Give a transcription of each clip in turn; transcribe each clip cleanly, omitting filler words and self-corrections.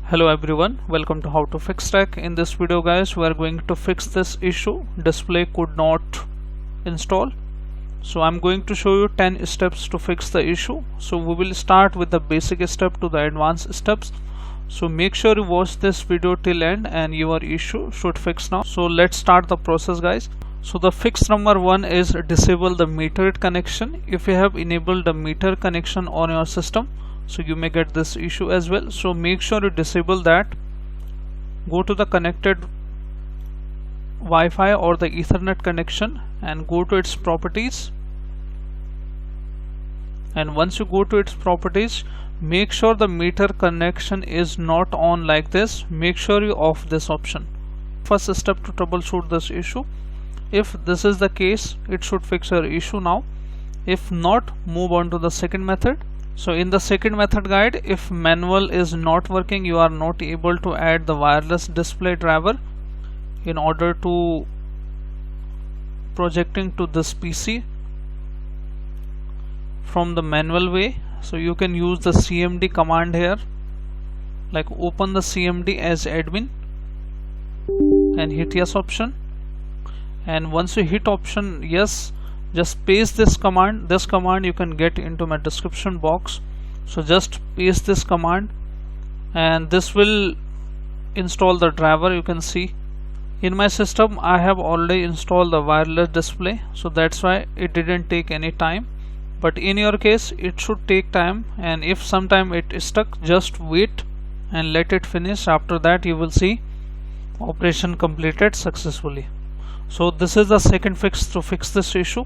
Hello everyone, welcome to How to Fix Tech. In this video guys, we are going to fix this issue. Display could not install. So I'm going to show you 10 steps to fix the issue. So we will start with the basic step to the advanced steps. So make sure you watch this video till end and your issue should fix now. So let's start the process guys. So the fix number 1 is disable the metered connection. If you have enabled the meter connection on your system, so you may get this issue as well. So make sure you disable that. Go to the connected Wi-Fi or the Ethernet connection and go to its properties. And once you go to its properties, make sure the meter connection is not on like this. Make sure you off this option. First step to troubleshoot this issue. If this is the case, it should fix your issue now. If not, move on to the second method. So in the second method guide, if manual is not working, you are not able to add the wireless display driver in order to projecting to this PC from the manual way. So you can use the cmd command here, like open the cmd as admin and hit yes option. And once you hit option yes, just paste this command. This command you can get into my description box. So just paste this command and this will install the driver. You can see in my system I have already installed the wireless display, so that's why it didn't take any time. But in your case it should take time, and if sometime it is stuck, just wait and let it finish. After that you will see operation completed successfully. So this is the second fix to fix this issue.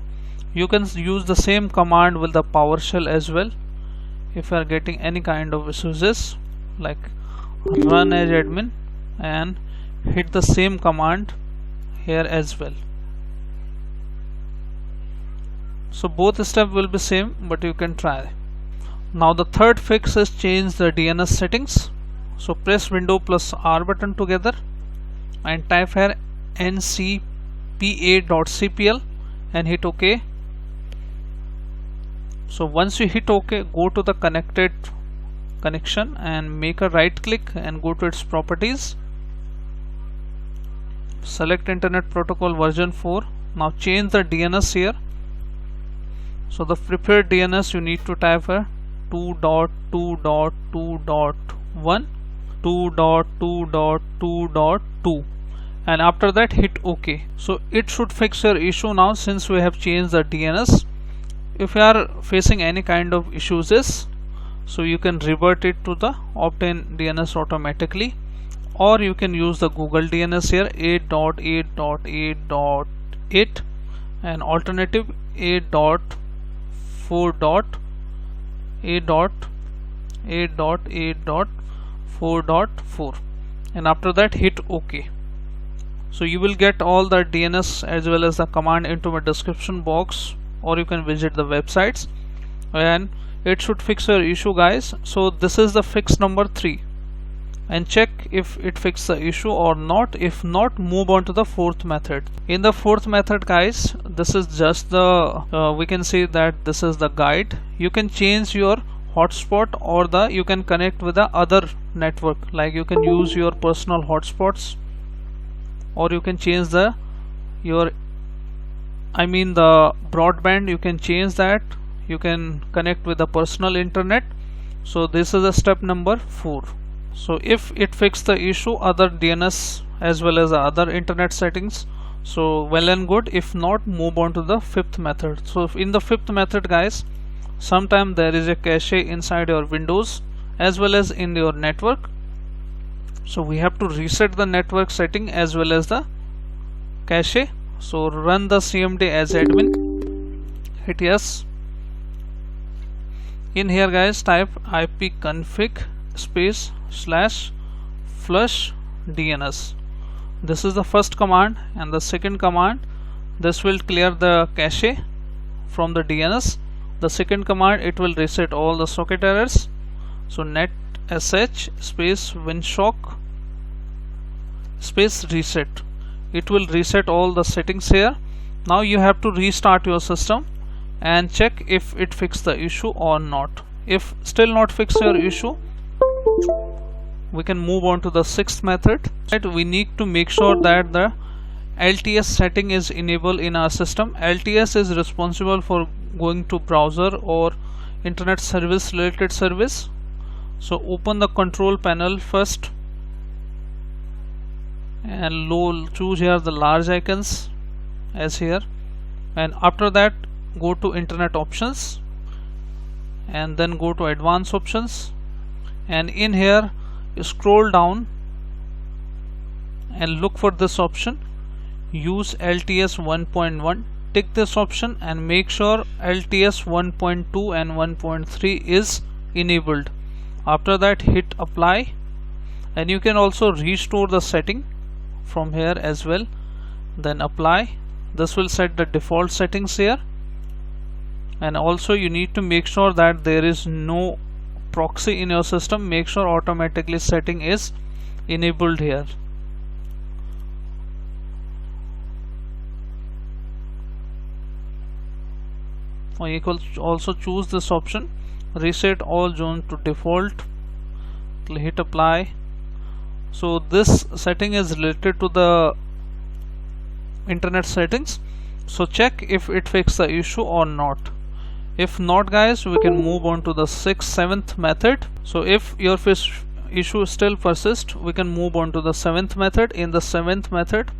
You can use the same command with the PowerShell as well. If you are getting any kind of issues, like run as admin and hit the same command here as well. So both steps will be same, but you can try. Now the third fix is change the DNS settings. So press Windows plus R button together and type here ncpa.cpl and hit OK. So once you hit OK, go to the connected connection and make a right click and go to its properties. Select Internet Protocol version 4. Now change the DNS here. So the preferred DNS you need to type here 2.2.2.1 2.2.2.2 and after that hit OK. So it should fix your issue now since we have changed the DNS. If you are facing any kind of issues, so you can revert it to the obtain DNS automatically, or you can use the Google DNS here 8.8.8.8 and alternative 8.4.8.8.4.4 and after that hit OK. So you will get all the DNS as well as the command into my description box, or you can visit the websites, and it should fix your issue guys. So this is the fix number 3, and check if it fixed the issue or not. If not, move on to the fourth method. In the fourth method guys, this is just the we can say that this is the guide. You can change your hotspot, or you can connect with the other network, like you can use your personal hotspots, or you can change the broadband. You can change that. You can connect with the personal internet. So this is the step number 4. So if it fixed the issue, other DNS as well as the other internet settings, so well and good. If not, move on to the fifth method. So in the fifth method guys, sometime there is a cache inside your Windows as well as in your network. So we have to reset the network setting as well as the cache. So run the cmd as admin, hit yes. In here guys, type ipconfig /flushdns. This is the first command, and the second command, this will clear the cache from the DNS. The second command, it will reset all the socket errors. So netsh winsock reset. It will reset all the settings here. Now you have to restart your system and check if it fixed the issue or not. If still not fix your issue, we can move on to the sixth method. Right, we need to make sure that the LTS setting is enabled in our system. LTS is responsible for going to browser or internet service related service. So open the control panel first and choose here the large icons as here, and after that go to internet options and then go to advanced options, and in here scroll down and look for this option, use LTS 1.1. tick this option and make sure LTS 1.2 and 1.3 is enabled. After that hit apply, and you can also restore the setting from here as well. Then apply. This will set the default settings here, and also you need to make sure that there is no proxy in your system. Make sure automatically setting is enabled here. Or you can also choose this option, reset all zone to default. Hit apply. So this setting is related to the internet settings, so check if it fixes the issue or not. If not, guys, we can move on to the seventh method. So if your issue still persists, we can move on to the seventh method. In the seventh method,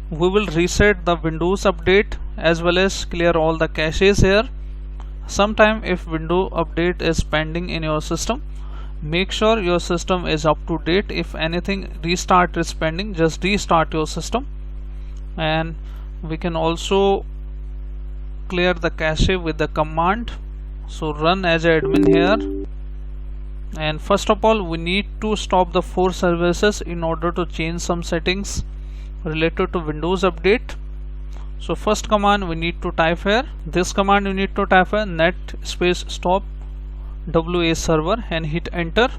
we will reset the Windows update as well as clear all the caches here. Sometime if Windows update is pending in your system, make sure your system is up to date. If anything restart is pending, just restart your system. And we can also clear the cache with the command. So run as admin here, and first of all we need to stop the 4 services in order to change some settings related to Windows update. So first command we need to type here, this command you need to type here, net space stop wsreset and hit enter.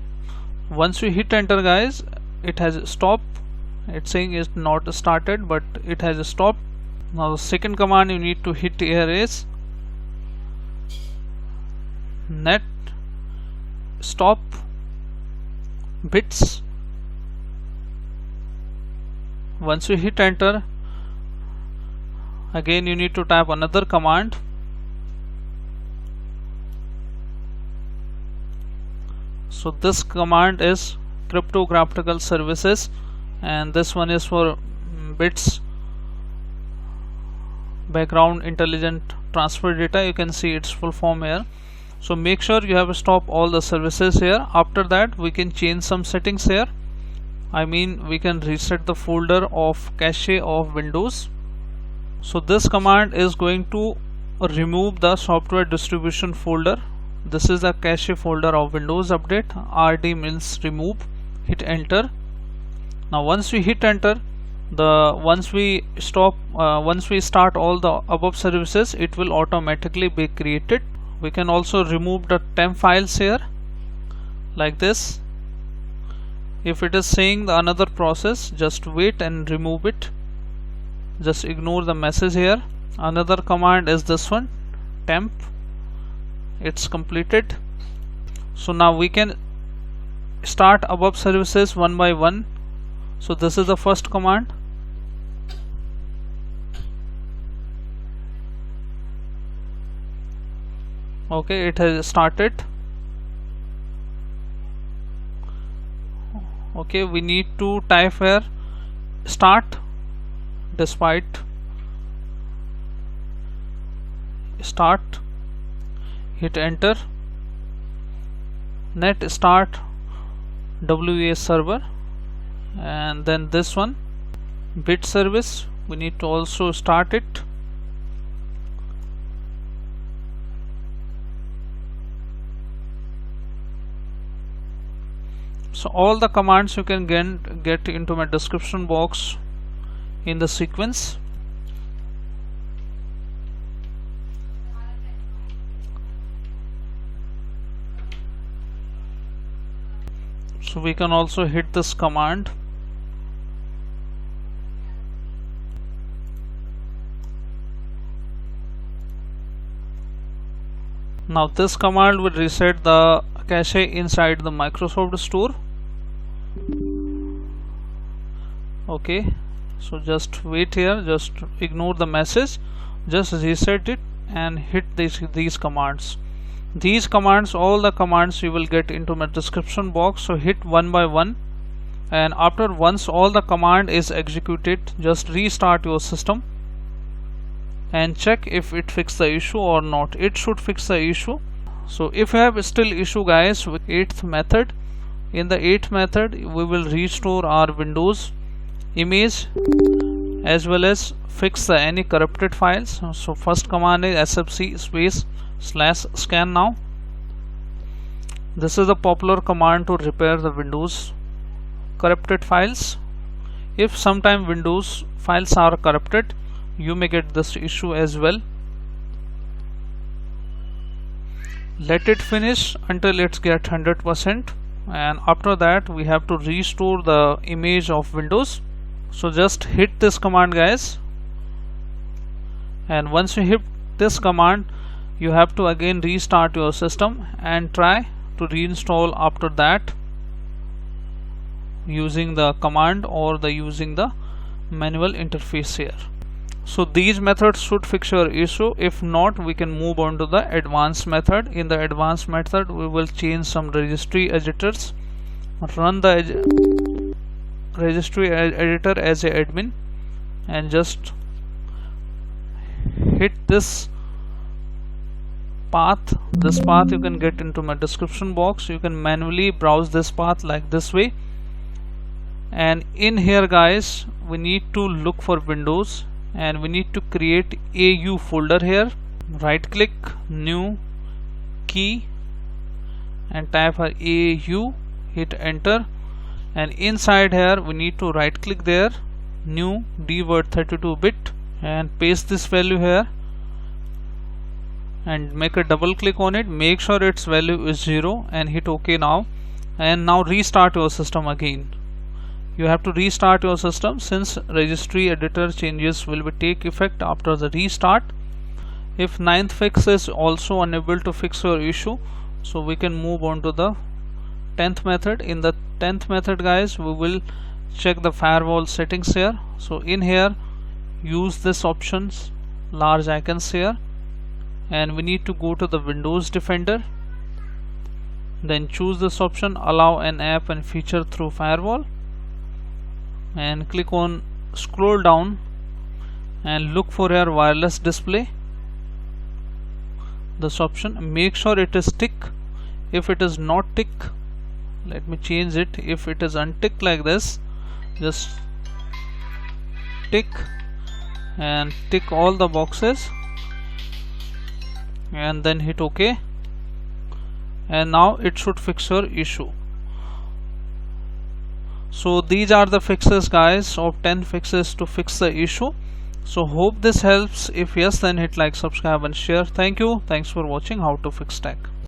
Once you hit enter, guys, it has stopped. It's saying it's not started, but it has stopped. Now the second command you need to hit here is net stop bits. Once you hit enter, again you need to type another command. So this command is cryptographical services, and this one is for bits background intelligent transfer data. You can see its full form here. So make sure you have to stop all the services here. After that we can change some settings here. I mean, we can reset the folder of cache of Windows. So this command is going to remove the software distribution folder. This is the cache folder of Windows update. RD means remove. Hit enter. Now once we hit enter, once we start all the above services, it will automatically be created. We can also remove the temp files here like this. If it is saying the another process, just wait and remove it. Just ignore the message here. Another command is this one, temp. It's completed. So now we can start above services one by one. So this is the first command. Okay, it has started. Okay, we need to type here start despite start. Hit enter. Net start wsreset, and then this one bit service, we need to also start it. So all the commands you can get into my description box in the sequence. So we can also hit this command. Now this command will reset the cache inside the Microsoft Store. Okay, so just wait here, just ignore the message, just reset it and hit these commands. These commands, all the commands you will get into my description box, so hit one by one, and after once all the command is executed, just restart your system and check if it fixed the issue or not. It should fix the issue. So if you have still issue guys with 8th method, in the 8th method we will restore our Windows image as well as fix any corrupted files. So first command is sfc /scannow. This is a popular command to repair the Windows corrupted files. If sometime Windows files are corrupted, you may get this issue as well. Let it finish until it's get 100%, and after that we have to restore the image of Windows. So just hit this command guys, and once you hit this command you have to again restart your system and try to reinstall after that using the command or using the manual interface here. So these methods should fix your issue. If not, we can move on to the advanced method. In the advanced method we will change some registry editors, run the registry editor as a admin, and just hit this path. This path you can get into my description box. You can manually browse this path like this way, and in here guys we need to look for Windows and we need to create AU folder here. Right click, new key, and type AU, hit enter, and inside here we need to right click there, new dword 32-bit, and paste this value here and make a double click on it. Make sure its value is 0 and hit OK now, and now restart your system again. You have to restart your system since registry editor changes will take effect after the restart. If 9th fix is also unable to fix your issue, so we can move on to the 10th method. In the 10th method guys we will check the firewall settings here. So in here use this options, large icons here, and we need to go to the Windows Defender, then choose this option, allow an app and feature through firewall, and click on scroll down and look for your wireless display, this option. Make sure it is tick. If it is not tick, let me change it. If it is unticked like this, just tick and tick all the boxes and then hit OK, and now it should fix your issue. So these are the fixes guys, of 10 fixes to fix the issue. So hope this helps. If yes, then hit like, subscribe and share. Thank you. Thanks for watching how to fix tech.